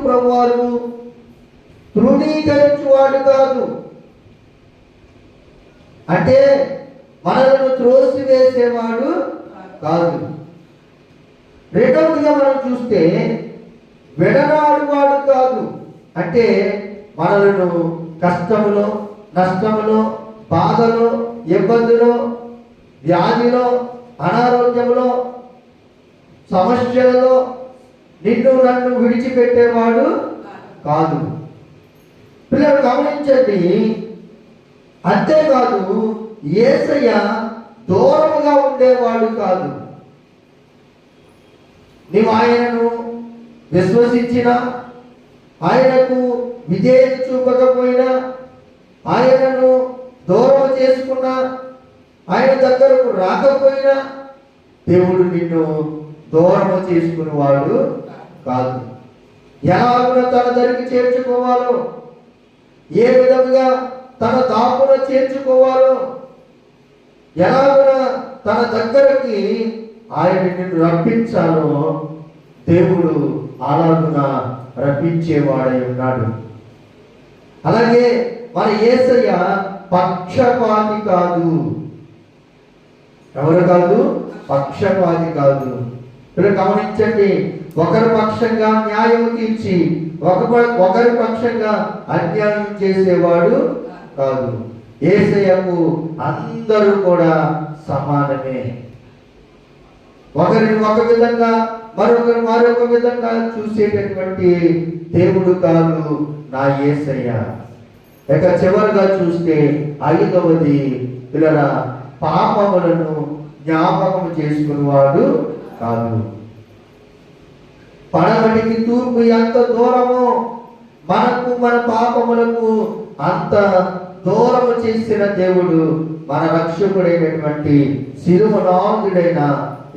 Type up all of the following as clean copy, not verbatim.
ప్రభువారు తృణీకరించువాడు కాదు, అంటే మనలను త్రోసివేసేవాడు కాదు. రెండవదిగా మనం చూస్తే విడనాడువాడు కాదు, అంటే మనలను కష్టములో, నష్టములో, బాధలో, ఇబ్బందిలో, వ్యాధిలో, అనారోగ్యంలో, సమస్యలలో నిన్ను నన్ను విడిచిపెట్టేవాడు కాదు. పిల్లలు గమనించండి. అంతేకాదు, యేసయ్య దూరముగా ఉండేవాడు కాదు. నీవు ఆయనను విశ్వసించినా, ఆయనకు విధేయత చూపకపోయినా, ఆయనను దూరం చేసుకున్నా, ఆయన దగ్గరకు రాకపోయినా దేవుడు నిన్ను దూరము చేసుకునేవాడు కాదు. ఎలాగున తన దగ్గరికి చేర్చుకోవాలో, ఏ విధంగా తన దాపున చేర్చుకోవాలో, ఎలాగున తన దగ్గరికి ఆయన నిన్ను రప్పించాలో దేవుడు అలాగున రప్పించేవాడై ఉన్నాడు. అలాగే మన యేసయ్య పక్షపాతి కాదు. ఎవరు కాదు? పక్షపాతి కాదు. మీరు గమనించండి, ఒకరి పక్షంగా న్యాయం తీర్చి ఒకరి పక్షంగా అన్యాయం చేసేవాడు కాదు. యేసయ్యకు అందరూ కూడా సమానమే. ఒకరిని ఒక విధంగా, మరొకరు మరొక విధంగా చూసేటటువంటి దేవుడు కాదు నా యేసయ్య. ఇక చివరిగా చూస్తే ఐదవది, పిల్లల పాపములను జ్ఞాపకం చేసుకునేవాడు కాదు. పడమటికి తూర్పు ఎంత దూరమో మనకు మన పాపములకు అంత దూరము చేసిన దేవుడు మన రక్షకుడైనటువంటి శిలువనాథుడైన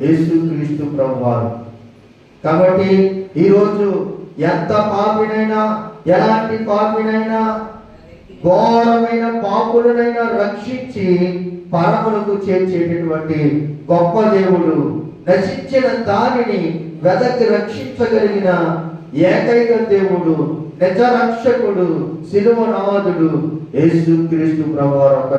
యేసుక్రీస్తు ప్రభువారు. కాబట్టి ఈరోజు ఎంత పాపినైనా, ఎలాంటి పాపినైనా, ఘోరమైన పాపులనైనా రక్షించి పరములకు చేర్చేటటువంటి గొప్ప దేవుడు, నశించిన దానిని వెదకి రక్షించగలిగిన ఏకైక దేవుడు, నిజ రక్షకుడు, శిలువనాథుడు యేసుక్రీస్తు ప్రభువారు.